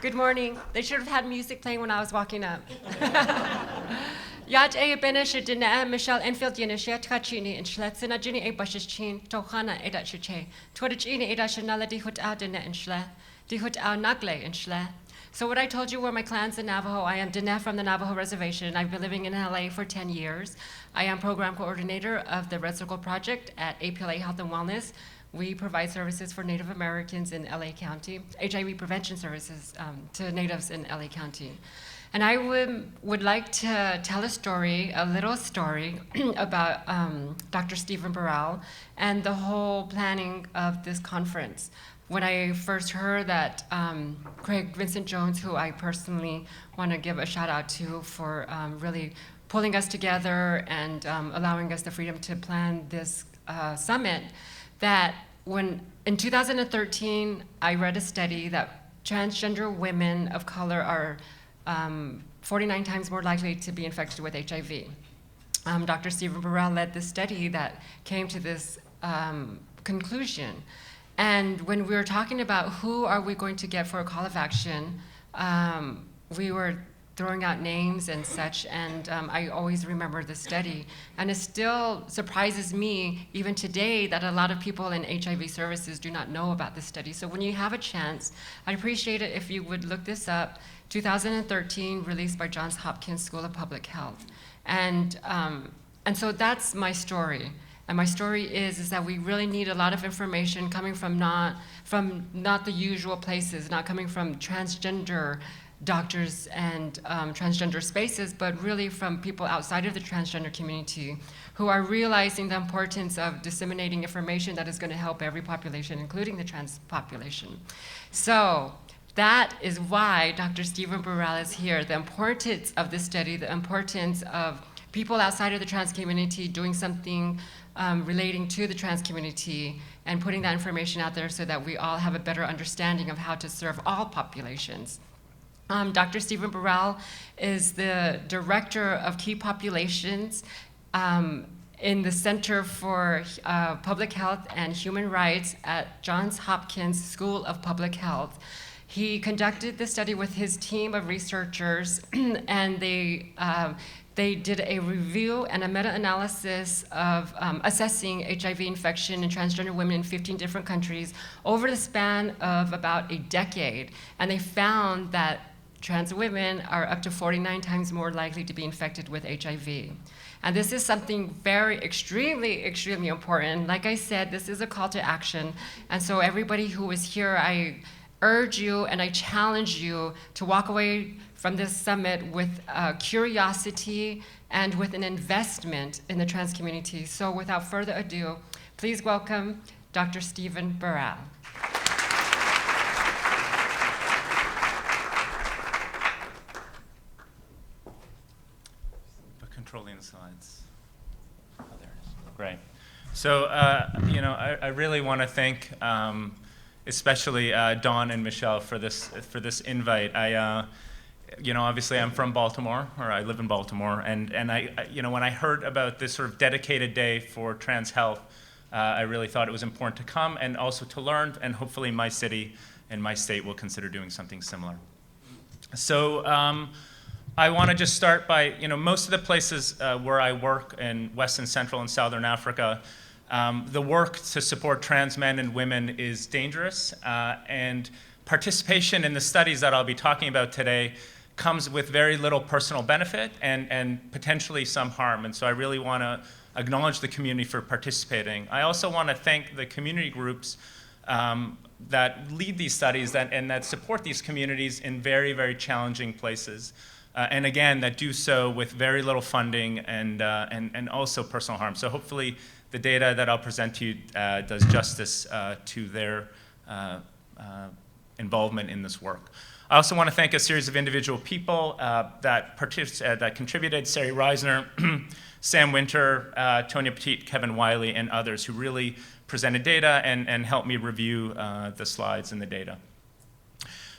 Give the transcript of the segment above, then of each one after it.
Good morning. They should have had music playing when I was walking up. Yaj a benesh dina Michelle Enfield Yenisha Tachini and Schletzina Ginny a bushes chin, Tohana edat shiche, Twitchini edashanala di hut out in and Schle, di hut out nagle and Schle. So what I told you were my clans in Navajo. I am Dina from the Navajo Reservation. I've been living in LA for 10 years. I am program coordinator of the Red Circle Project at APLA Health and Wellness. We provide services for Native Americans in LA County, HIV prevention services to natives in LA County. And I would like to tell a little story about Dr. Stefan Baral and the whole planning of this conference. When I first heard that Craig Vincent Jones, who I personally want to give a shout out to for really pulling us together and allowing us the freedom to plan this summit, that when in 2013, I read a study that transgender women of color are 49 times more likely to be infected with HIV. Dr. Stefan Baral led this study that came to this conclusion. And when we were talking about who are we going to get for a call of action, we were throwing out names and such, and I always remember the study. And it still surprises me, even today, that a lot of people in HIV services do not know about this study. So when you have a chance, I'd appreciate it if you would look this up. 2013, released by Johns Hopkins School of Public Health. And so that's my story. And my story is that we really need a lot of information coming from not the usual places, not coming from transgender doctors and transgender spaces, but really from people outside of the transgender community who are realizing the importance of disseminating information that is going to help every population, including the trans population. So that is why Dr. Stefan Baral is here, the importance of this study, the importance of people outside of the trans community doing something relating to the trans community and putting that information out there so that we all have a better understanding of how to serve all populations. Dr. Stefan Baral is the Director of Key Populations in the Center for Public Health and Human Rights at Johns Hopkins School of Public Health. He conducted the study with his team of researchers, and they did a review and a meta-analysis of assessing HIV infection in transgender women in 15 different countries over the span of about a decade. And they found that trans women are up to 49 times more likely to be infected with HIV. And this is something extremely important. Like I said, this is a call to action. And so everybody who is here, I urge you and I challenge you to walk away from this summit with curiosity and with an investment in the trans community. So without further ado, please welcome Dr. Stefan Baral. Controlling the slides. Oh, there it is. Great. So, I really want to thank especially Dawn and Michelle for this invite. Obviously I'm from Baltimore, or I live in Baltimore, and I when I heard about this sort of dedicated day for trans health, I really thought it was important to come and also to learn, and hopefully my city and my state will consider doing something similar. So I want to just start by, most of the places where I work in West and Central and Southern Africa, the work to support trans men and women is dangerous, and participation in the studies that I'll be talking about today comes with very little personal benefit and potentially some harm. And so I really want to acknowledge the community for participating. I also want to thank the community groups that lead these studies and that support these communities in very, very challenging places. And again, that do so with very little funding and also personal harm. So hopefully the data that I'll present to you does justice to their involvement in this work. I also want to thank a series of individual people that contributed: Sari Reisner, Sam Winter, Tonya Petit, Kevin Wiley, and others who really presented data and helped me review the slides and the data.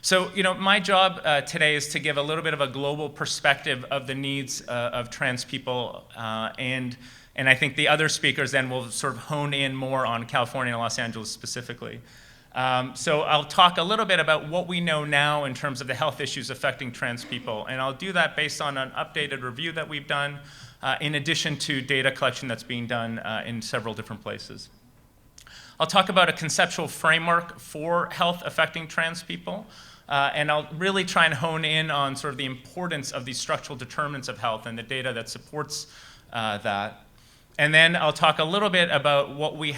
So, my job today is to give a little bit of a global perspective of the needs of trans people, and I think the other speakers then will sort of hone in more on California and Los Angeles specifically. So I'll talk a little bit about what we know now in terms of the health issues affecting trans people. And I'll do that based on an updated review that we've done, in addition to data collection that's being done in several different places. I'll talk about a conceptual framework for health affecting trans people. And I'll really try and hone in on sort of the importance of these structural determinants of health and the data that supports that. And then I'll talk a little bit about what we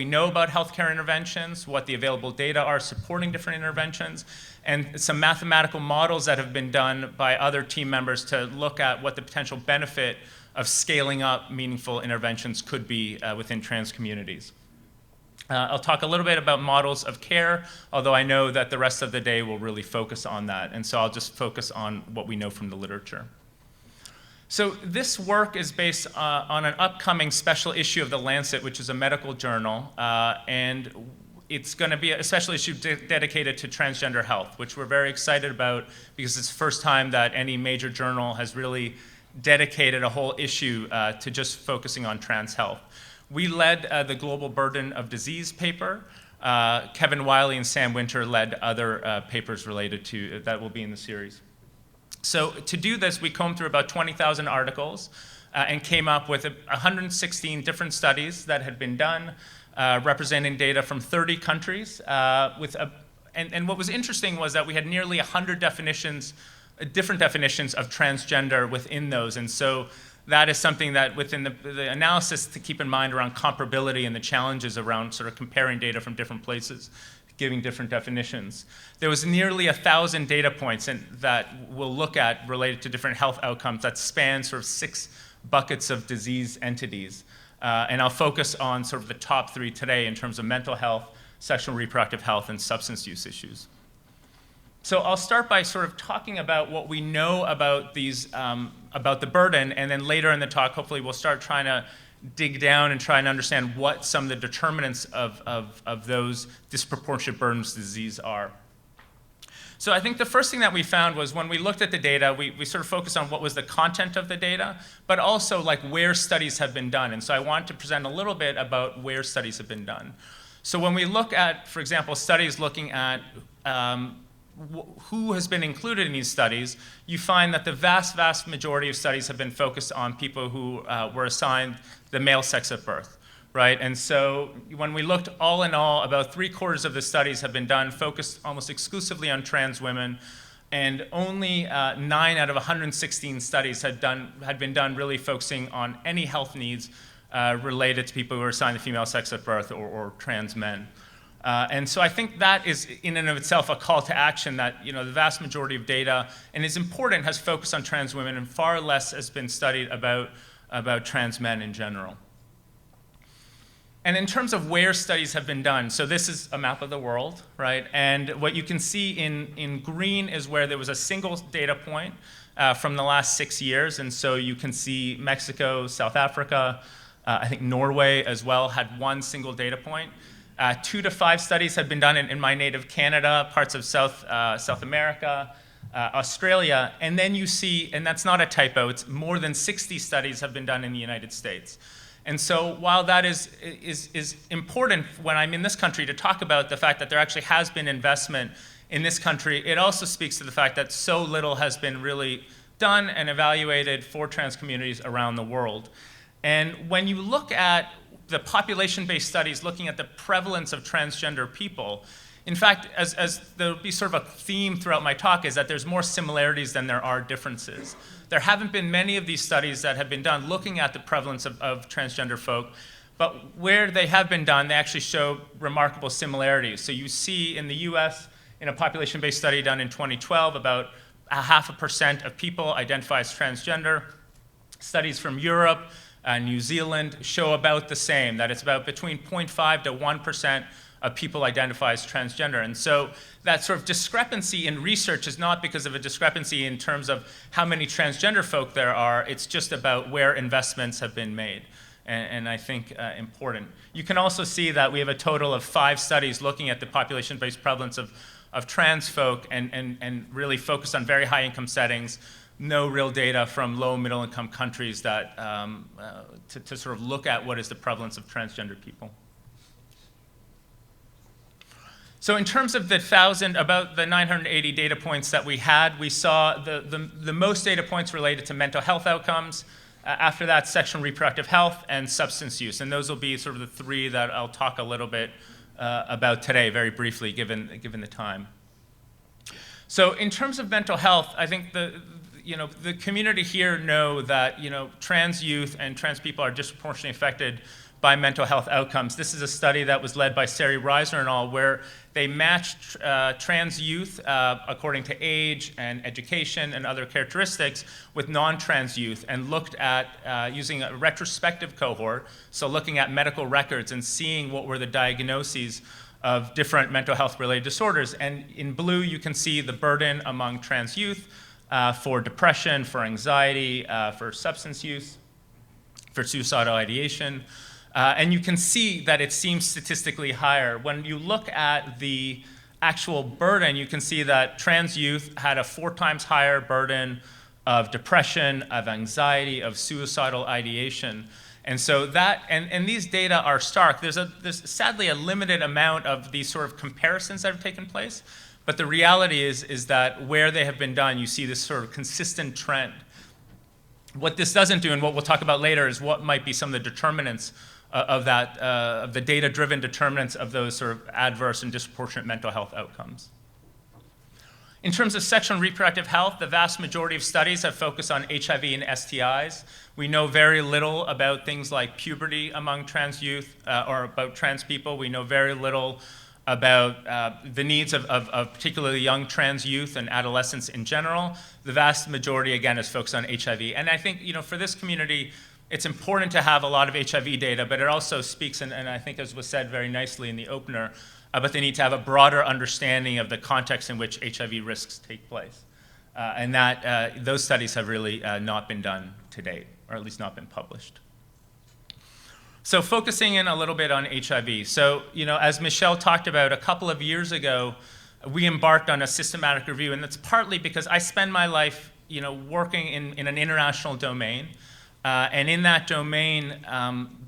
know about healthcare interventions, what the available data are supporting different interventions, and some mathematical models that have been done by other team members to look at what the potential benefit of scaling up meaningful interventions could be within trans communities. I'll talk a little bit about models of care, although I know that the rest of the day will really focus on that, and so I'll just focus on what we know from the literature. So this work is based on an upcoming special issue of The Lancet, which is a medical journal, and it's going to be a special issue dedicated to transgender health, which we're very excited about because it's the first time that any major journal has really dedicated a whole issue to just focusing on trans health. We led the Global Burden of Disease paper. Kevin Wiley and Sam Winter led other papers related to that will be in the series. So to do this, we combed through about 20,000 articles and came up with 116 different studies that had been done, representing data from 30 countries. And what was interesting was that we had nearly 100 different definitions of transgender within those. And so that is something that within the analysis to keep in mind around comparability and the challenges around sort of comparing data from different places, giving different definitions. There was nearly 1,000 data points that we'll look at related to different health outcomes that span sort of 6 buckets of disease entities. And I'll focus on sort of the top 3 today in terms of mental health, sexual and reproductive health, and substance use issues. So I'll start by sort of talking about what we know about these, about the burden, and then later in the talk, hopefully we'll start trying to dig down and try and understand what some of the determinants of those disproportionate burdens of disease are. So I think the first thing that we found was when we looked at the data, we sort of focused on what was the content of the data, but also like where studies have been done. And so I want to present a little bit about where studies have been done. So when we look at, for example, studies looking at who has been included in these studies, you find that the vast majority of studies have been focused on people who were assigned the male sex at birth, right? And so when we looked all in all, about 3/4 of the studies have been done focused almost exclusively on trans women, and only 9 out of 116 studies had been done really focusing on any health needs related to people who were assigned the female sex at birth or trans men. And so I think that is in and of itself a call to action that, you know, the vast majority of data, and is important, has focused on trans women, and far less has been studied about trans men in general. And in terms of where studies have been done, so this is a map of the world, right? And what you can see in green is where there was a single data point from the last 6 years. And so you can see Mexico, South Africa, I think Norway as well had one single data point. 2 to 5 studies have been done in my native Canada, parts of South America, Australia, and then you see, and that's not a typo, it's more than 60 studies have been done in the United States. And so while that is important when I'm in this country to talk about the fact that there actually has been investment in this country, it also speaks to the fact that so little has been really done and evaluated for trans communities around the world. And when you look at the population-based studies looking at the prevalence of transgender people, in fact, as there'll be sort of a theme throughout my talk, is that there's more similarities than there are differences. There haven't been many of these studies that have been done looking at the prevalence of transgender folk, but where they have been done, they actually show remarkable similarities. So you see in the US, in a population-based study done in 2012, about 0.5% of people identify as transgender. Studies from Europe, New Zealand show about the same, that it's about between 0.5 to 1% of people identify as transgender. And so that sort of discrepancy in research is not because of a discrepancy in terms of how many transgender folk there are, it's just about where investments have been made. And I think important. You can also see that we have a total of 5 studies looking at the population-based prevalence of trans folk and really focused on very high income settings. No real data from low and middle income countries that to sort of look at what is the prevalence of transgender people. So in terms of about the 980 data points that we had, we saw the most data points related to mental health outcomes. After that, sexual and reproductive health and substance use. And those will be sort of the three that I'll talk a little bit about today, very briefly, given the time. So in terms of mental health, I think the community here know that trans youth and trans people are disproportionately affected by mental health outcomes. This is a study that was led by Sari Reisner and all, where they matched trans youth according to age and education and other characteristics with non-trans youth and looked at using a retrospective cohort, so looking at medical records and seeing what were the diagnoses of different mental health related disorders. And in blue, you can see the burden among trans youth for depression, for anxiety, for substance use, for suicidal ideation. And you can see that it seems statistically higher. When you look at the actual burden, you can see that trans youth had a 4 times higher burden of depression, of anxiety, of suicidal ideation. And so that, and these data are stark. There's sadly a limited amount of these sort of comparisons that have taken place, but the reality is that where they have been done, you see this sort of consistent trend. What this doesn't do, and what we'll talk about later, is what might be some of the determinants of the data-driven determinants of those sort of adverse and disproportionate mental health outcomes. In terms of sexual and reproductive health, the vast majority of studies have focused on HIV and STIs. We know very little about things like puberty among trans youth or about trans people. We know very little about the needs of particularly young trans youth and adolescents in general. The vast majority, again, is focused on HIV. And I think, for this community, it's important to have a lot of HIV data, but it also speaks, and I think as was said very nicely in the opener, about the need to have a broader understanding of the context in which HIV risks take place. And that those studies have really not been done to date, or at least not been published. So focusing in a little bit on HIV. So, as Michelle talked about, a couple of years ago, we embarked on a systematic review, and that's partly because I spend my life, working in an international domain. And in that domain,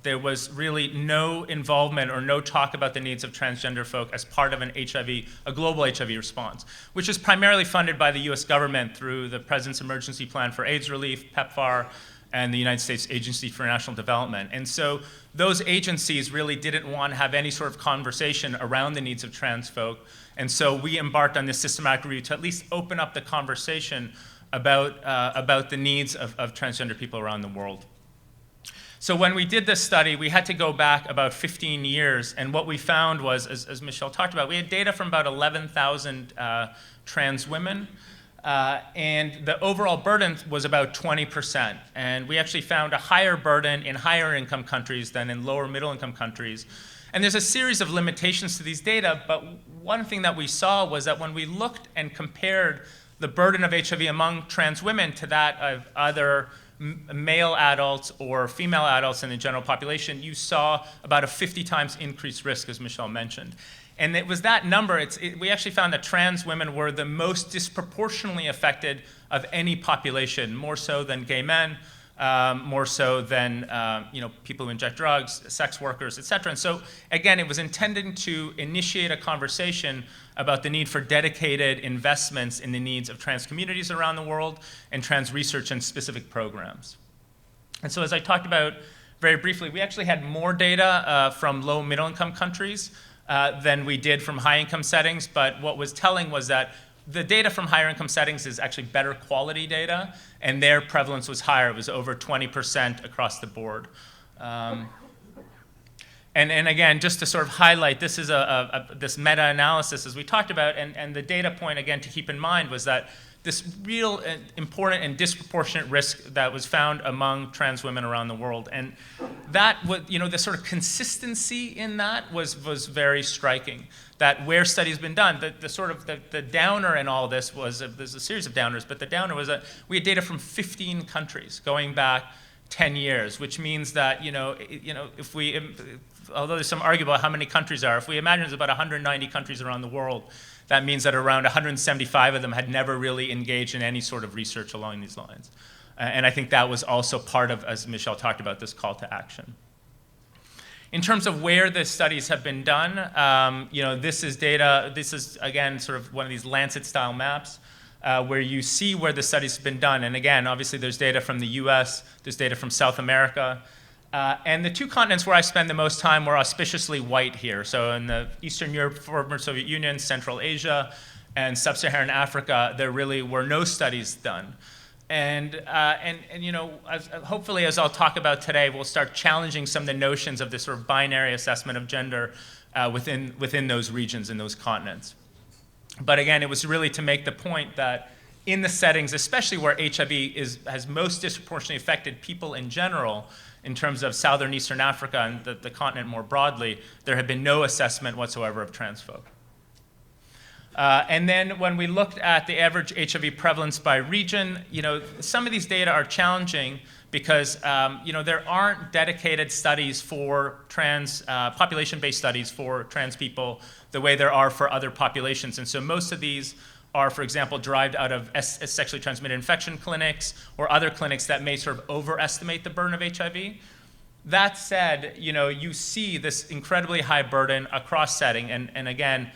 there was really no involvement or no talk about the needs of transgender folk as part of a global HIV response, which is primarily funded by the US government through the President's Emergency Plan for AIDS Relief, PEPFAR, and the United States Agency for International Development. And so those agencies really didn't want to have any sort of conversation around the needs of trans folk. And so we embarked on this systematic review to at least open up the conversation about the needs of transgender people around the world. So when we did this study, we had to go back about 15 years, and what we found was, as Michelle talked about, we had data from about 11,000 trans women, and the overall burden was about 20%. And we actually found a higher burden in higher income countries than in lower middle income countries. And there's a series of limitations to these data, but one thing that we saw was that when we looked and compared the burden of HIV among trans women to that of other male adults or female adults in the general population, you saw about a 50 times increased risk, as Michelle mentioned. And it was that number, we actually found that trans women were the most disproportionately affected of any population, more so than gay men, more so than people who inject drugs, sex workers, et cetera. And so again, it was intended to initiate a conversation about the need for dedicated investments in the needs of trans communities around the world and trans research and specific programs. And so as I talked about very briefly, we actually had more data from low middle income countries than we did from high income settings, but what was telling was that the data from higher income settings is actually better quality data, and their prevalence was higher. It was over 20% across the board. And again, just to sort of highlight, this is this meta-analysis, as we talked about, and the data point, again, to keep in mind was that this real important and disproportionate risk that was found among trans women around the world. And that was, the sort of consistency in that was very striking. That where studies been done, the downer in all this was, there's a series of downers, but the downer was that we had data from 15 countries going back 10 years, which means that, if we, although there's some argument about how many countries are, if we imagine there's about 190 countries around the world, that means that around 175 of them had never really engaged in any sort of research along these lines. And I think that was also part of, as Michelle talked about, this call to action. In terms of where the studies have been done, this is data, this is, again, sort of one of these Lancet-style maps where you see where the studies have been done. And again, obviously, there's data from the US, there's data from South America. And the two continents where I spend the most time were auspiciously white here. So in the Eastern Europe, former Soviet Union, Central Asia, and Sub-Saharan Africa, there really were no studies done. And hopefully, as I'll talk about today, we'll start challenging some of the notions of this sort of binary assessment of gender within those regions and those continents. But again, it was really to make the point that in the settings, especially where HIV has most disproportionately affected people in general, in terms of Southern Eastern Africa and the continent more broadly, there had been no assessment whatsoever of trans folk. And then when we looked at the average HIV prevalence by region, some of these data are challenging because there aren't dedicated studies for trans, population-based studies for trans people the way there are for other populations. And so most of these are, for example, derived out of sexually transmitted infection clinics or other clinics that may sort of overestimate the burden of HIV. That said, you see this incredibly high burden across setting, and again,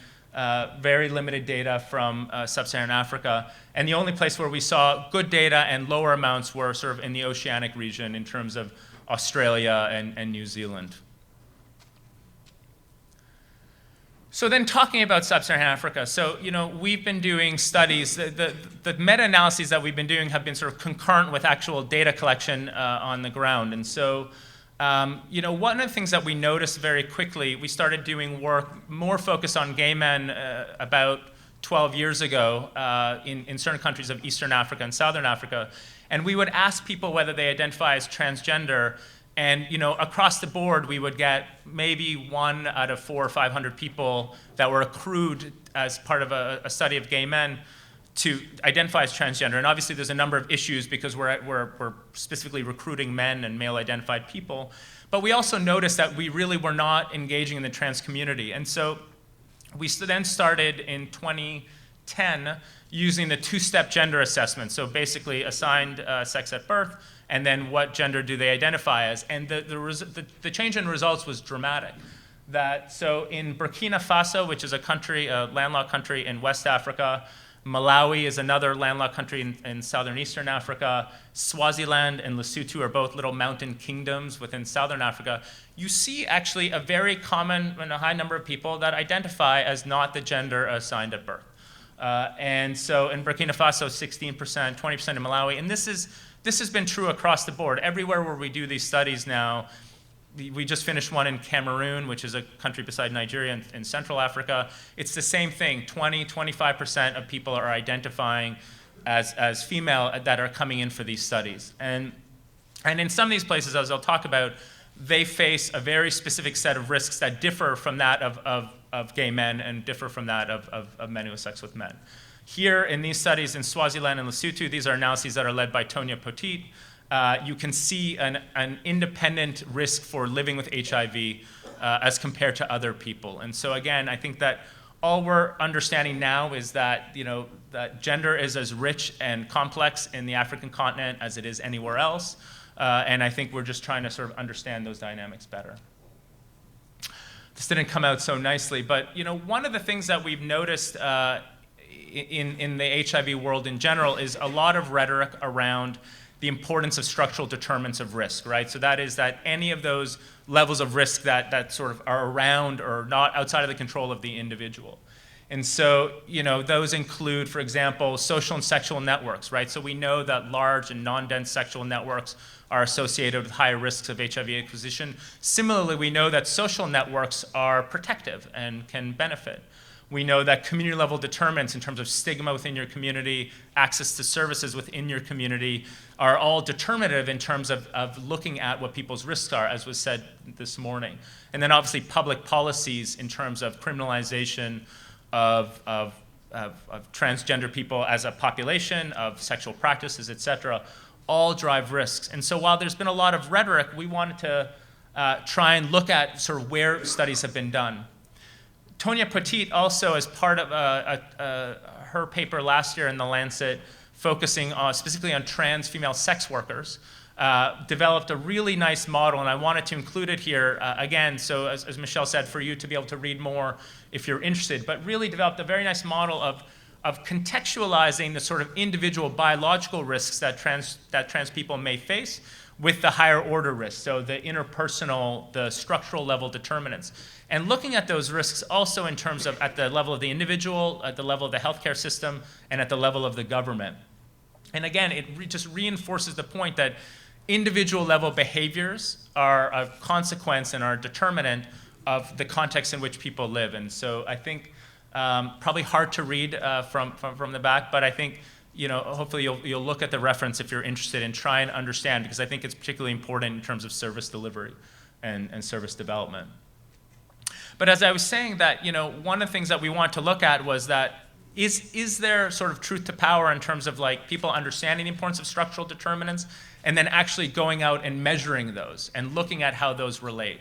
very limited data from Sub-Saharan Africa. And the only place where we saw good data and lower amounts were sort of in the oceanic region in terms of Australia and New Zealand. So then talking about Sub-Saharan Africa, so we've been doing studies, the meta-analyses that we've been doing have been sort of concurrent with actual data collection on the ground. And so one of the things that we noticed very quickly, we started doing work more focused on gay men about 12 years ago in certain countries of Eastern Africa and Southern Africa. And we would ask people whether they identify as transgender. And across the board, we would get maybe 1 out of 400 or 500 people that were accrued as part of a study of gay men to identify as transgender. And obviously, there's a number of issues because we're specifically recruiting men and male-identified people. But we also noticed that we really were not engaging in the trans community. And so we then started in 2010 using the two-step gender assessment. So basically, assigned sex at birth, and then what gender do they identify as? And the change in results was dramatic. So in Burkina Faso, which is a landlocked country in West Africa, Malawi is another landlocked country in southern Eastern Africa, Swaziland and Lesotho are both little mountain kingdoms within Southern Africa. You see actually a very common and a high number of people that identify as not the gender assigned at birth. And so in Burkina Faso, 16%, 20% in Malawi, and this has been true across the board. Everywhere where we do these studies now, we just finished one in Cameroon, which is a country beside Nigeria in Central Africa. It's the same thing. 25% of people are identifying as female that are coming in for these studies. And in some of these places, as I'll talk about, they face a very specific set of risks that differ from that of gay men and differ from that of men who have sex with men. Here in these studies in Swaziland and Lesotho, these are analyses that are led by Tonya Poteet. You can see an independent risk for living with HIV as compared to other people. And so again, I think that all we're understanding now is that, that gender is as rich and complex in the African continent as it is anywhere else. And I think we're just trying to sort of understand those dynamics better. This didn't come out so nicely, but one of the things that we've noticed in the HIV world in general is a lot of rhetoric around the importance of structural determinants of risk, right? So that is that any of those levels of risk that sort of are around or not outside of the control of the individual. And so, those include, for example, social and sexual networks, right? So we know that large and non-dense sexual networks are associated with higher risks of HIV acquisition. Similarly, we know that social networks are protective and can benefit. We know that community-level determinants in terms of stigma within your community, access to services within your community, are all determinative in terms of looking at what people's risks are, as was said this morning. And then obviously public policies in terms of criminalization of transgender people as a population, of sexual practices, et cetera, all drive risks. And so while there's been a lot of rhetoric, we wanted to try and look at sort of where studies have been done. Tonya Poteet also, as part of her paper last year in The Lancet, focusing specifically on trans female sex workers, developed a really nice model, and I wanted to include it here again, so as Michelle said, for you to be able to read more if you're interested, but really developed a very nice model of contextualizing the sort of individual biological risks that trans people may face with the higher order risks, so the interpersonal, the structural level determinants. And looking at those risks also in terms of at the level of the individual, at the level of the healthcare system, and at the level of the government. And again, it just reinforces the point that individual level behaviors are a consequence and are a determinant of the context in which people live. And so I think probably hard to read from the back, but I think hopefully you'll look at the reference if you're interested and try and understand, because I think it's particularly important in terms of service delivery and service development. But as I was saying that, one of the things that we want to look at was that is there sort of truth to power in terms of like people understanding the importance of structural determinants and then actually going out and measuring those and looking at how those relate.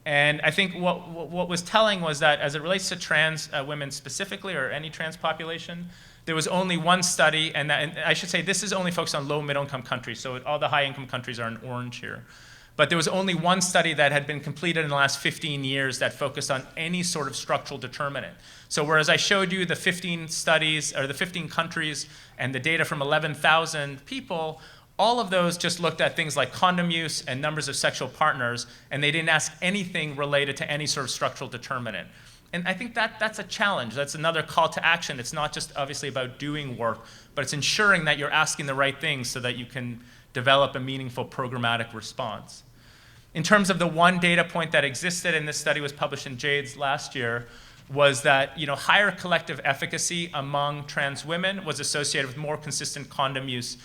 And I think what was telling was that as it relates to trans women specifically, or any trans population, there was only one study, and I should say this is only focused on low middle income countries, so all the high income countries are in orange here. But there was only one study that had been completed in the last 15 years that focused on any sort of structural determinant. So whereas I showed you the 15 studies, or the 15 countries, and the data from 11,000 people, all of those just looked at things like condom use and numbers of sexual partners, and they didn't ask anything related to any sort of structural determinant. And I think that's a challenge. That's another call to action. It's not just obviously about doing work, but it's ensuring that you're asking the right things so that you can develop a meaningful programmatic response. In terms of the one data point that existed, and this study was published in JADES last year, was that higher collective efficacy among trans women was associated with more consistent condom use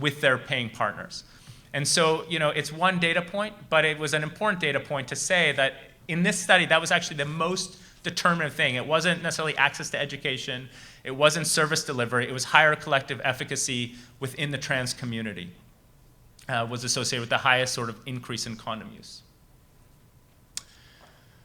with their paying partners. And so it's one data point, but it was an important data point to say that in this study, that was actually the most determinative thing. It wasn't necessarily access to education. It wasn't service delivery. It was higher collective efficacy within the trans community was associated with the highest sort of increase in condom use.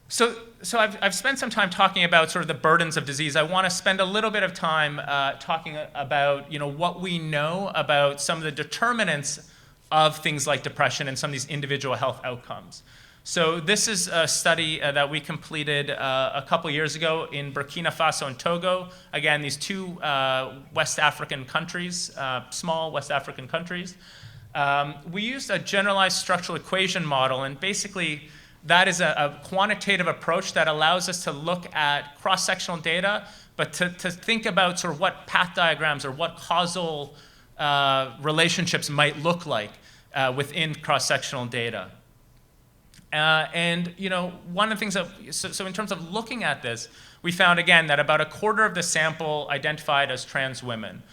So I've spent some time talking about sort of the burdens of disease. I want to spend a little bit of time talking about what we know about some of the determinants of things like depression and some of these individual health outcomes. So this is a study that we completed a couple years ago in Burkina Faso and Togo. Again, these two West African countries, small West African countries. We used a generalized structural equation model, and basically that is a quantitative approach that allows us to look at cross-sectional data, but to think about sort of what path diagrams or what causal relationships might look like within cross-sectional data. And one of the things that, so in terms of looking at this, we found again that about a quarter of the sample identified as trans women,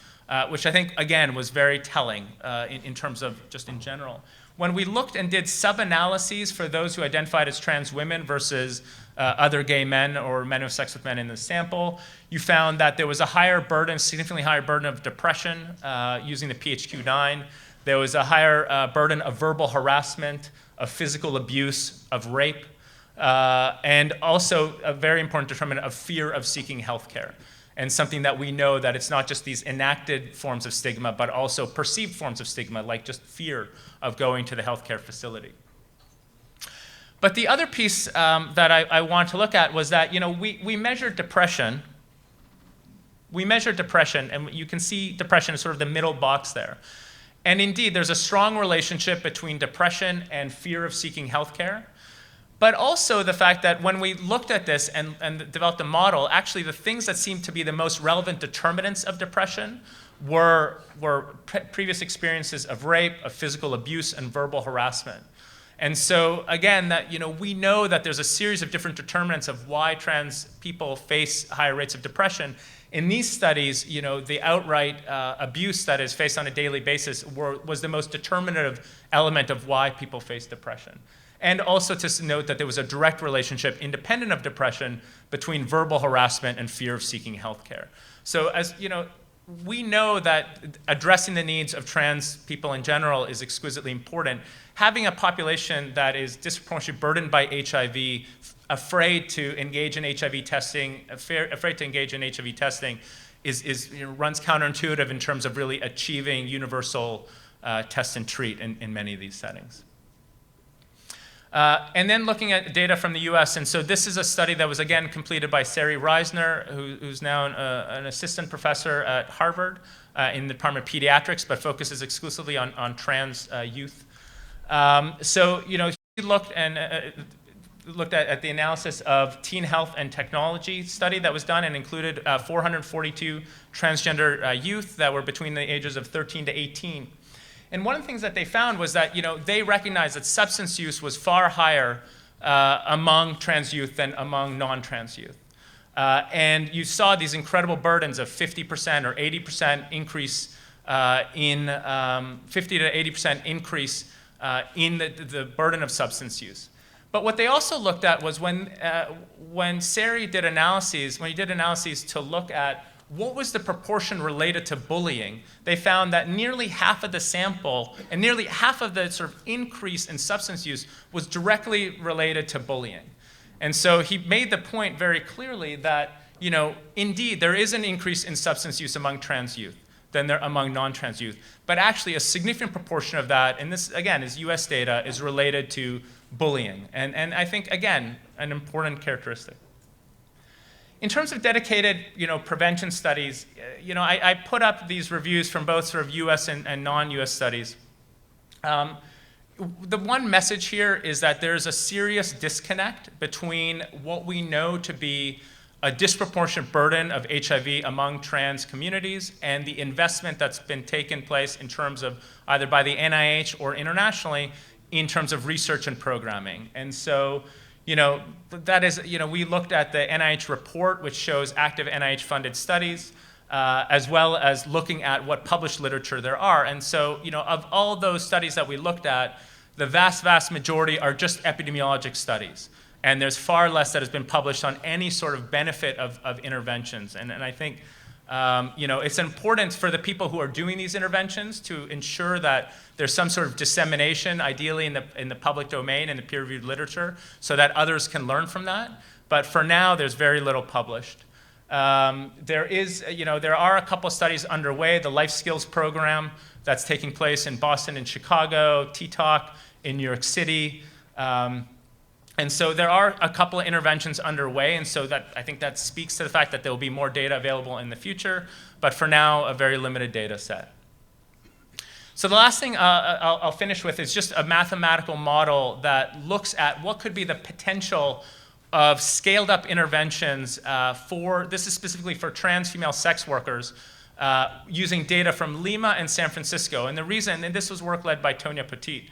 which I think again was very telling in terms of just in general. When we looked and did sub-analyses for those who identified as trans women versus other gay men or men who have sex with men in the sample, you found that there was a higher burden, significantly higher burden of depression using the PHQ-9. There was a higher burden of verbal harassment, of physical abuse, of rape, and also a very important determinant of fear of seeking healthcare. And something that we know that it's not just these enacted forms of stigma, but also perceived forms of stigma, like just fear of going to the healthcare facility. But the other piece that I want to look at was that we measured depression. We measured depression, and you can see depression as sort of the middle box there. And indeed, there's a strong relationship between depression and fear of seeking healthcare. But also the fact that when we looked at this and developed a model, actually the things that seemed to be the most relevant determinants of depression were previous experiences of rape, of physical abuse, and verbal harassment. And so again, that we know that there's a series of different determinants of why trans people face higher rates of depression. In these studies, the outright abuse that is faced on a daily basis was the most determinative element of why people face depression. And also to note that there was a direct relationship, independent of depression, between verbal harassment and fear of seeking healthcare. So as we know that addressing the needs of trans people in general is exquisitely important. Having a population that is disproportionately burdened by HIV, afraid to engage in HIV testing, afraid to engage in HIV testing, runs counterintuitive in terms of really achieving universal test and treat in many of these settings. And then looking at data from the US, and so this is a study that was again completed by Sari Reisner, who's now an assistant professor at Harvard in the Department of Pediatrics, but focuses exclusively on trans youth. So, you know, he looked at the analysis of teen health and technology study that was done and included 442 transgender youth that were between the ages of 13 to 18. And one of the things that they found was that, you know, they recognized that substance use was far higher among trans youth than among non-trans youth. And you saw these incredible burdens of 50% or 80% increase 50 to 80% increase in the burden of substance use. But what they also looked at was when Sari did analyses, when he did analyses to look at what was the proportion related to bullying, they found that nearly half of the sample and nearly half of the sort of increase in substance use was directly related to bullying. And so he made the point very clearly that, you know, indeed there is an increase in substance use among trans youth than there among non-trans youth, but actually a significant proportion of that, and this again is US data, is related to bullying. And I think, again, an important characteristic. In terms of dedicated, you know, prevention studies, you know, I put up these reviews from both sort of US and non-US studies. The one message here is that there's a serious disconnect between what we know to be a disproportionate burden of HIV among trans communities and the investment that's been taken place in terms of either by the NIH or internationally in terms of research and programming. And so, you know, that is, you know, we looked at the NIH report, which shows active NIH-funded studies, as well as looking at what published literature there are. And so, you know, of all those studies that we looked at, the vast, vast majority are just epidemiologic studies. And there's far less that has been published on any sort of benefit of interventions. And I think, you know, it's important for the people who are doing these interventions to ensure that there's some sort of dissemination, ideally in the public domain and the peer-reviewed literature, so that others can learn from that. But for now, there's very little published. There is, you know, there are a couple studies underway. The Life Skills Program that's taking place in Boston and Chicago, TTOC in New York City. And so there are a couple of interventions underway, and so that I think that speaks to the fact that there will be more data available in the future, but for now, a very limited data set. So the last thing I'll finish with is just a mathematical model that looks at what could be the potential of scaled up interventions this is specifically for trans female sex workers, using data from Lima and San Francisco. And the reason, and this was work led by Tonya Petit,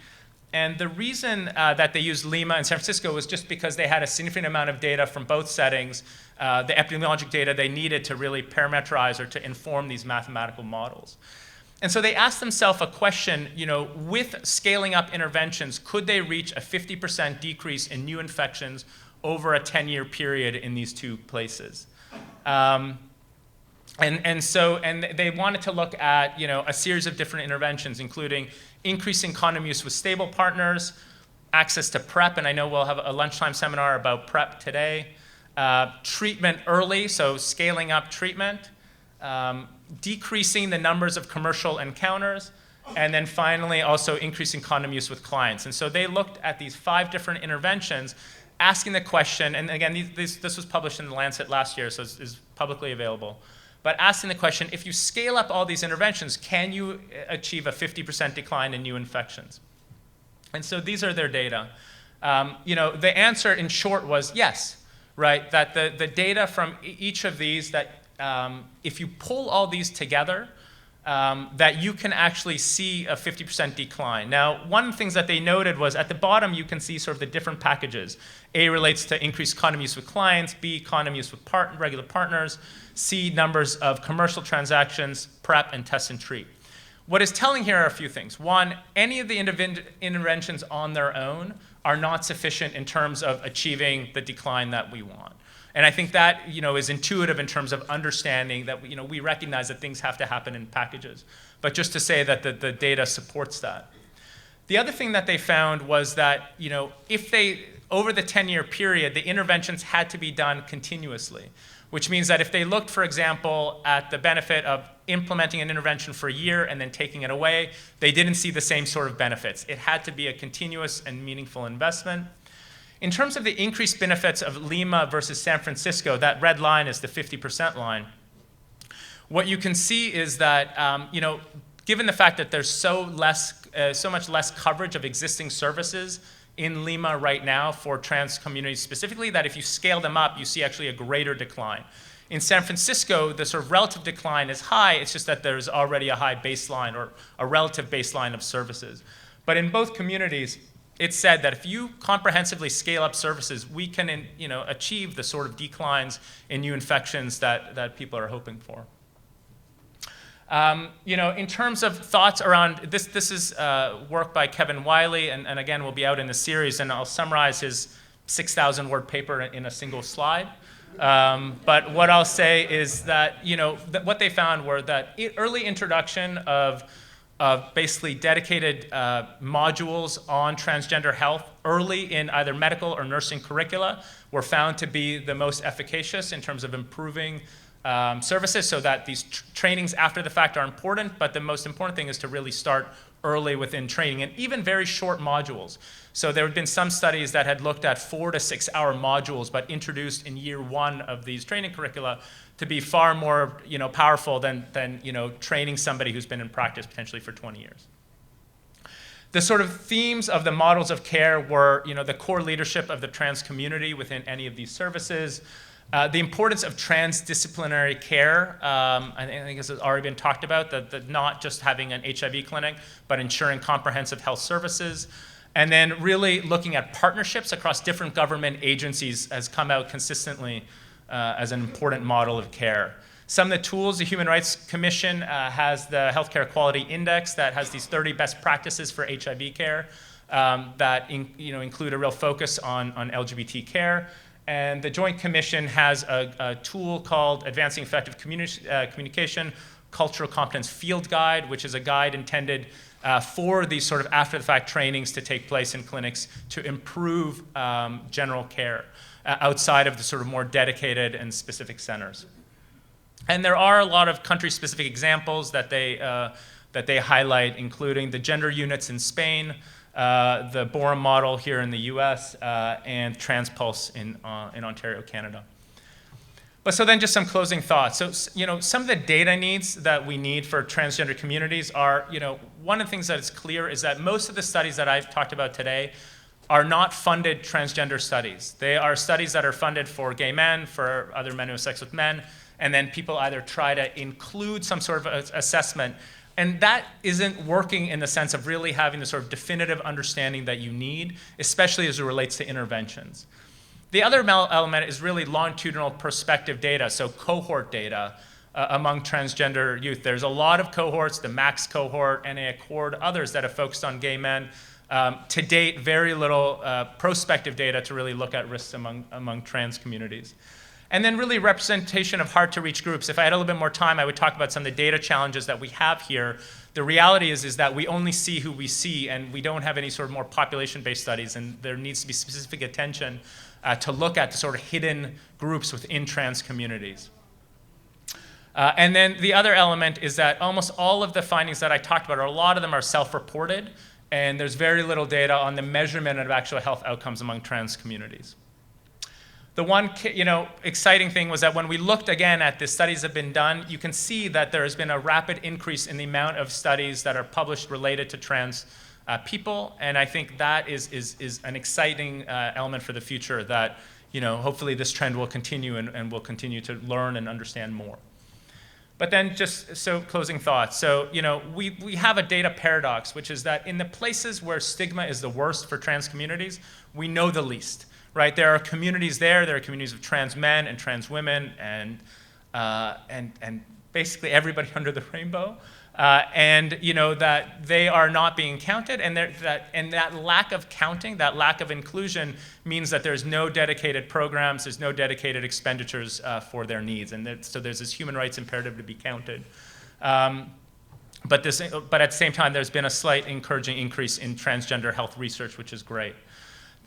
and the reason that they used Lima and San Francisco was just because they had a significant amount of data from both settings, the epidemiologic data they needed to really parameterize or to inform these mathematical models. And so they asked themselves a question, you know, with scaling up interventions, could they reach a 50% decrease in new infections over a 10-year period in these two places? And they wanted to look at, you know, a series of different interventions, including increasing condom use with stable partners, access to PrEP, and I know we'll have a lunchtime seminar about PrEP today, treatment early, so scaling up treatment, decreasing the numbers of commercial encounters, and then finally also increasing condom use with clients. And so they looked at these 5 different interventions, asking the question, and again, this was published in The Lancet last year, so it's publicly available, but asking the question, if you scale up all these interventions, can you achieve a 50% decline in new infections? And so these are their data. You know, the answer in short was yes, right? That the data from each of these, that if you pull all these together, that you can actually see a 50% decline. Now, one of the things that they noted was at the bottom, you can see sort of the different packages. A relates to increased condom use with clients, B, condom use with regular partners, C, numbers of commercial transactions, PrEP, and test and treat. What is telling here are a few things. One, any of the interventions on their own are not sufficient in terms of achieving the decline that we want. And I think that, you know, is intuitive in terms of understanding that, you know, we recognize that things have to happen in packages. But just to say that the data supports that. The other thing that they found was that, you know, if they over the 10-year period, the interventions had to be done continuously, which means that if they looked, for example, at the benefit of implementing an intervention for a year and then taking it away, they didn't see the same sort of benefits. It had to be a continuous and meaningful investment. In terms of the increased benefits of Lima versus San Francisco, that red line is the 50% line. What you can see is that, given the fact that there's so much less coverage of existing services in Lima right now for trans communities specifically, that if you scale them up, you see actually a greater decline. In San Francisco, the sort of relative decline is high. It's just that there's already a high baseline or a relative baseline of services. But in both communities, it's said that if you comprehensively scale up services, we can achieve the sort of declines in new infections that people are hoping for. In terms of thoughts around this, this is work by Kevin Wiley, and again, will be out in the series, and I'll summarize his 6,000-word paper in a single slide. But what I'll say is that, what they found were that early introduction of basically dedicated modules on transgender health early in either medical or nursing curricula were found to be the most efficacious in terms of improving services, so that these trainings after the fact are important, but the most important thing is to really start early within training, and even very short modules. So there have been some studies that had looked at 4 to 6 hour modules, but introduced in year 1 of these training curricula to be far more powerful than training somebody who's been in practice potentially for 20 years. The sort of themes of the models of care were the core leadership of the trans community within any of these services, the importance of transdisciplinary care. I think this has already been talked about, that not just having an HIV clinic, but ensuring comprehensive health services. And then really looking at partnerships across different government agencies has come out consistently as an important model of care. Some of the tools, the Human Rights Commission has the Healthcare Quality Index that has these 30 best practices for HIV care that include a real focus on LGBT care. And the Joint Commission has a tool called Advancing Effective Communication Cultural Competence Field Guide, which is a guide intended for these sort of after-the-fact trainings to take place in clinics to improve general care outside of the sort of more dedicated and specific centers. And there are a lot of country-specific examples that they highlight, including the gender units in Spain, the Borum model here in the US, and TransPulse in Ontario, Canada. But so then just some closing thoughts. So, some of the data needs that we need for transgender communities are, one of the things that is clear is that most of the studies that I've talked about today are not funded transgender studies. They are studies that are funded for gay men, for other men who have sex with men, and then people either try to include some sort of assessment. And that isn't working in the sense of really having the sort of definitive understanding that you need, especially as it relates to interventions. The other element is really longitudinal perspective data, so cohort data among transgender youth. There's a lot of cohorts, the MAX cohort, NA Accord, others that have focused on gay men. To date, very little prospective data to really look at risks among trans communities. And then really representation of hard-to-reach groups. If I had a little bit more time, I would talk about some of the data challenges that we have here. The reality is that we only see who we see, and we don't have any sort of more population-based studies, and there needs to be specific attention to look at the sort of hidden groups within trans communities. And then the other element is that almost all of the findings that I talked about, or a lot of them, are self-reported, and there's very little data on the measurement of actual health outcomes among trans communities. The one exciting thing was that when we looked again at the studies that have been done, you can see that there has been a rapid increase in the amount of studies that are published related to trans people, and I think that is an exciting element for the future, that hopefully this trend will continue and we'll continue to learn and understand more. But then closing thoughts. So, we have a data paradox, which is that in the places where stigma is the worst for trans communities, we know the least. Right? There are communities there are communities of trans men and trans women and basically everybody under the rainbow. And that they are not being counted, and that lack of counting, that lack of inclusion, means that there's no dedicated programs, there's no dedicated expenditures for their needs, and so there's this human rights imperative to be counted. But at the same time, there's been a slight encouraging increase in transgender health research, which is great.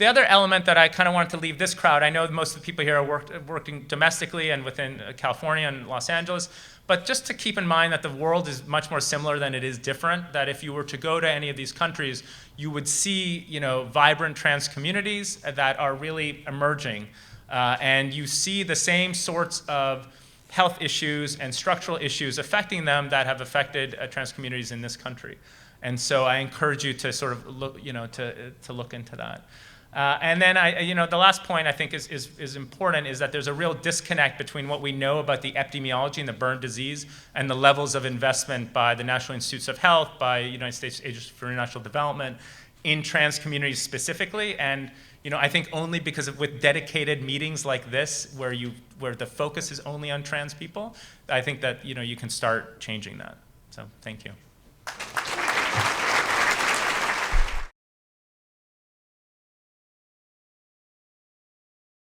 The other element that I kind of wanted to leave this crowd, I know most of the people here are working domestically and within California and Los Angeles, but just to keep in mind that the world is much more similar than it is different, that if you were to go to any of these countries, you would see, vibrant trans communities that are really emerging. And you see the same sorts of health issues and structural issues affecting them that have affected trans communities in this country. And so I encourage you to sort of look, to look into that. And then the last point I think is important is that there's a real disconnect between what we know about the epidemiology and the burn disease and the levels of investment by the National Institutes of Health, by United States Agency for International Development in trans communities specifically. And I think only because with dedicated meetings like this, where the focus is only on trans people, I think that you can start changing that. So thank you.